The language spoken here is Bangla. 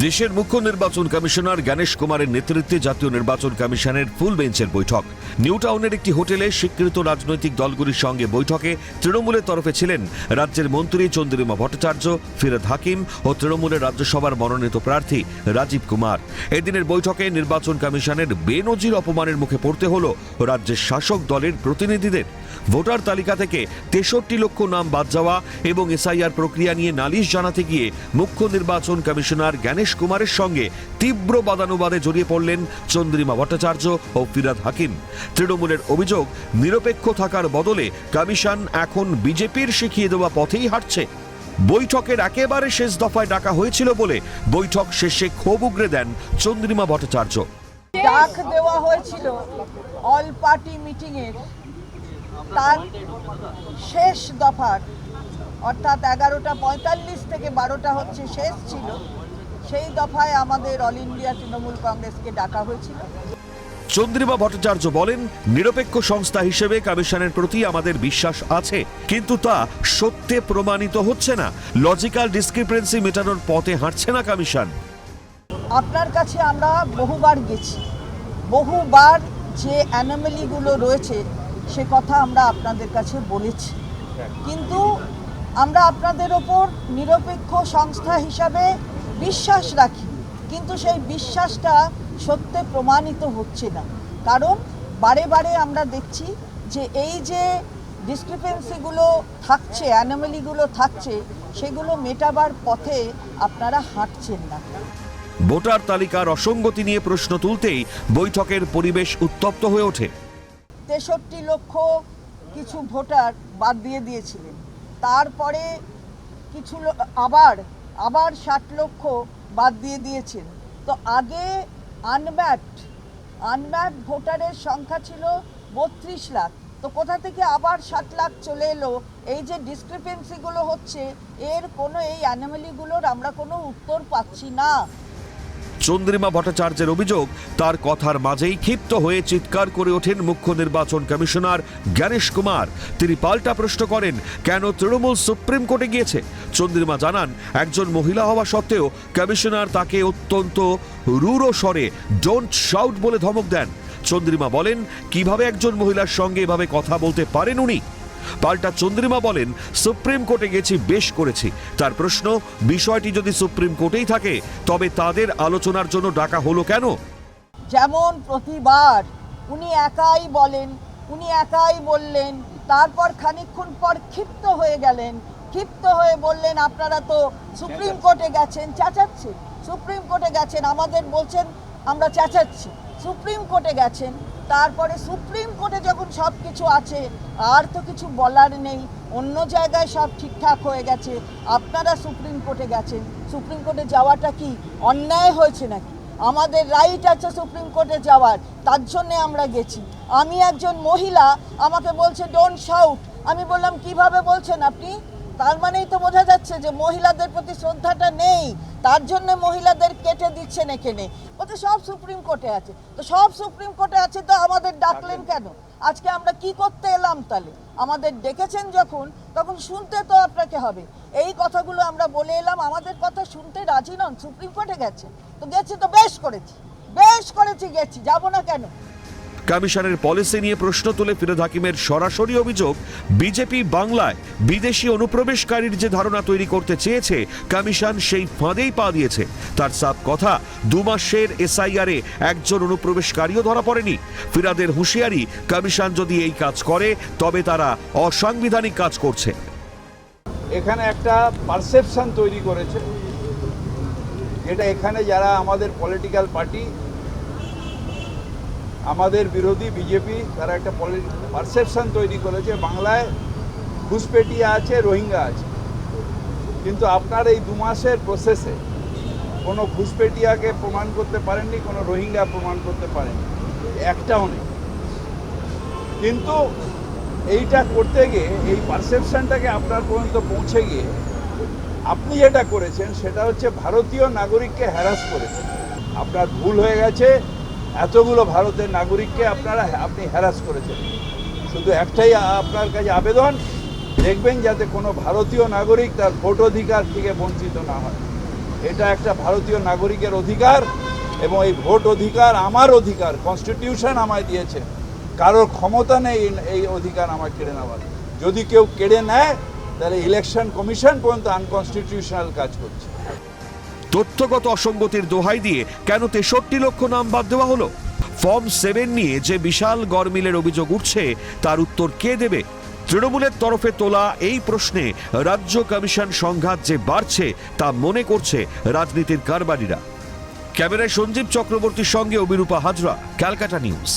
দেশের মুখ্য নির্বাচন কমিশনার জ্ঞানেশ কুমারের নেতৃত্বে জাতীয় নির্বাচন কমিশনের ফুল বেঞ্চের বৈঠক। নিউ টাউনের একটি হোটেলে স্বীকৃত রাজনৈতিক দলগুলির সঙ্গে বৈঠকে তৃণমূলের তরফে ছিলেন রাজ্যের মন্ত্রী চন্দ্রিমা ভট্টাচার্য, ফিরহাদ হাকিম ও তৃণমূলের রাজ্যসভার মনোনীত প্রার্থী রাজীব কুমার। এদিনের বৈঠকে নির্বাচন কমিশনের বেনজির অপমানের মুখে পড়তে হল রাজ্যের শাসক দলের প্রতিনিধিদের। ভোটার তালিকা থেকে 63 লক্ষ নাম বাদ যাওয়া এবং এসআইআর প্রক্রিয়া নিয়ে নালিশ জানাতে গিয়ে মুখ্য নির্বাচন কমিশনার জ্ঞানেশ কুমারের সঙ্গে তীব্র বাদানুবাদে জড়িয়ে পড়লেন চন্দ্রিমা ভট্টাচার্য ও ফিরহাদ হাকিম। তৃণমূলের অভিযোগ, নিরপেক্ষ থাকার বদলে কমিশন এখন বিজেপির শিখিয়ে দেওয়া পথেই হাঁটছে। বৈঠকের একেবারে শেষ দফায় ডাকা হয়েছিল বলে বৈঠক শেষে ক্ষোভ উগরে দেন চন্দ্রিমা ভট্টাচার্য। ডাক দেওয়া হয়েছিল অল পার্টি মিটিং এর, তার শেষ দফার অর্থাৎ 11টা 45 থেকে 12টা হচ্ছে শেষ ছিল, সেই দফায় আমাদের অল ইন্ডিয়া তৃণমূল কংগ্রেসকে ডাকা হয়েছিল। চন্দ্রিমা ভট্টাচার্য বলেন, নিরপেক্ষ সংস্থা হিসেবে কমিশনের প্রতি আমাদের বিশ্বাস আছে, কিন্তু তা সত্যে প্রমাণিত হচ্ছে না। লজিক্যাল ডিসক্রিপেন্সি মেটানোর পথে হাঁটছে না কমিশন। আপনার কাছে আমরা বহুবার গেছি, বহুবার যে অ্যানোমালিগুলো রয়েছে সে কথা আমরা আপনাদের কাছে বলেছি, কিন্তু আমরা আপনাদের ওপর নিরপেক্ষ সংস্থা হিসাবে বিশ্বাস রাখি, কিন্তু সেই বিশ্বাসটা সত্যে প্রমাণিত হচ্ছে না। কারণ বারে বারে আমরা দেখছি যে এই যে ডিসক্রিপেন্সিগুলো থাকছে, অ্যানোমালিগুলো থাকছে, সেগুলো মেটাবার পথে আপনারা হাঁটছেন না। ভোটার তালিকার অসঙ্গতি নিয়ে প্রশ্ন তুলতেই বৈঠকের পরিবেশ উত্তপ্ত হয়ে ওঠে। 63 লক্ষ কিছু ভোটার বাদ দিয়ে দিয়েছিলেন, তারপরে কিছু আবার 60 লক্ষ বাদ দিয়ে দিয়েছেন। তো আগে আনম্যাপড ভোটারের সংখ্যা ছিল 32 লাখ, তো কোথা থেকে আবার 60 লাখ চলে এলো? এই যে ডিসক্রিপেন্সিগুলো হচ্ছে, এর কোনো এই অ্যানোমালিগুলোর আমরা কোনো উত্তর পাচ্ছি না। চন্দ্রিমা ভট্টাচার্যের অভিযোগ, তার কথার মাঝেই ক্ষিপ্ত হয়ে চিৎকার করে ওঠেন মুখ্য নির্বাচন কমিশনার জ্ঞানেশ কুমার। তিনি পাল্টা প্রশ্ন করেন, কেন তৃণমূল সুপ্রিম কোর্টে গিয়েছে? চন্দ্রিমা জানান, একজন মহিলা হওয়া সত্ত্বেও কমিশনার তাকে অত্যন্ত রূঢ় স্বরে ডোন্ট শাউট বলে ধমক দেন। চন্দ্রিমা বলেন, কিভাবে একজন মহিলার সঙ্গে এভাবে কথা বলতে পারেন উনি? পাল্টা চন্দ্রিমা বলেন, সুপ্রিম কোর্টে গেছি, বেশ করেছি। তার প্রশ্ন, বিষয়টি যদি সুপ্রিম কোর্টেই থাকে তবে তাদের আলোচনার জন্য ডাকা হলো কেন? যেমন প্রতিবার উনি একাই বললেন, তারপর খানিকক্ষণ পর ক্ষিপ্ত হয়ে গেলেন, ক্ষিপ্ত হয়ে বললেন, আপনারা তো সুপ্রিম কোর্টে গেছেন, চেঁচাচ্ছে, সুপ্রিম কোর্টে গেছেন, আমাদের বলছেন আমরা চেঁচাচ্ছি, সুপ্রিম কোর্টে গেছেন। তারপরে সুপ্রিম কোর্টে যখন সব কিছু আছে, আর তো কিছু বলার নেই, অন্য জায়গায় সব ঠিকঠাক হয়ে গেছে, আপনারা সুপ্রিম কোর্টে গেছেন, সুপ্রিম কোর্টে যাওয়াটা কি অন্যায় হয়েছে নাকি? আমাদের রাইট আছে সুপ্রিম কোর্টে যাওয়ার, তার জন্যে আমরা গেছি। আমি একজন মহিলা, আমাকে বলছে ডোন্ট শাউট। আমি বললাম, কিভাবে বলছেন আপনি? তার মানেই তো বোঝা যাচ্ছে যে মহিলাদের প্রতি শ্রদ্ধাটা নেই, তার জন্য মহিলাদের কেটে দিচ্ছেন এখানে। বলছে সব সুপ্রিম কোর্টে আছে, তো সব সুপ্রিম কোর্টে আছে তো আমাদের ডাকলেন কেন? আজকে আমরা কি করতে এলাম তাহলে? আমাদের ডেকেছেন যখন, তখন শুনতে তো আপনাকে হবে। এই কথাগুলো আমরা বলে এলাম, আমাদের কথা শুনতে রাজি নন, সুপ্রিম কোর্টে গেছে তো গেছি, তো বেশ করেছি গেছি, যাবো না কেন? কমিশনের পলিসি নিয়ে প্রশ্ন তুলে ফিরহাদ হাকিমের সরাসরি অভিযোগ, বিজেপি বাংলায় বিদেশি অনুপ্রবেশকারীর যে ধারণা তৈরি করতে চেয়েছে, কমিশন সেই ফাঁদেই পা দিয়েছে। তার সাফ কথা, 2 মাসের এসআইআরে একজন অনুপ্রবেশকারীও ধরা পড়েনি। ফিরহাদের হুঁশিয়ারি, কমিশন যদি এই কাজ করে তবে তারা অসাংবিধানিক কাজ করছে। এখানে একটা পারসেপশন তৈরি করেছে, যেটা এখানে যারা আমাদের পলিটিক্যাল পার্টি, আমাদের বিরোধী বিজেপি, তারা একটা পারসেপশন তৈরি করেছে বাংলায় ঘুষপেটিয়া আছে, রোহিঙ্গা আছে। কিন্তু আপনার এই 2 মাসের প্রসেসে কোনো ঘুষপেটিয়াকে প্রমাণ করতে পারেননি, কোনো রোহিঙ্গা প্রমাণ করতে পারেননি, একটাও নেই। কিন্তু এইটা করতে গিয়ে, এই পারসেপশনটাকে আপনার পর্যন্ত পৌঁছে গিয়ে আপনি যেটা করেছেন সেটা হচ্ছে ভারতীয় নাগরিককে হ্যারাস করেছেন। আপনার ভুল হয়ে গেছে, এতগুলো ভারতের নাগরিককে আপনি হ্যারাস করেছেন। শুধু একটাই আপনার কাছে আবেদন, দেখবেন যাতে কোনো ভারতীয় নাগরিক তার ভোট অধিকার থেকে বঞ্চিত না হয়। এটা একটা ভারতীয় নাগরিকের অধিকার এবং এই ভোট অধিকার আমার অধিকার, কনস্টিটিউশন আমায় দিয়েছে। কারোর ক্ষমতা নেই এই অধিকার আমার কেড়ে নেওয়ার। যদি কেউ কেড়ে নেয় তাহলে ইলেকশন কমিশন পর্যন্ত আনকনস্টিটিউশনাল কাজ করছে। তথ্যগত অসঙ্গতির দোহাই দিয়ে কেন 63 লক্ষ নাম বাদ দেওয়া হলো? ফর্ম 7 নিয়ে যে বিশাল গরমিলের অভিযোগ উঠছে তার উত্তর কে দেবে? তৃণমূলের তরফে তোলা এই প্রশ্নে রাজ্য কমিশন সংঘাত যে বাড়ছে তা মনে করছে রাজনীতির কারবারিরা। ক্যামেরায় সঞ্জীব চক্রবর্তীর সঙ্গে অভিরূপা হাজরা, ক্যালকাটা নিউজ।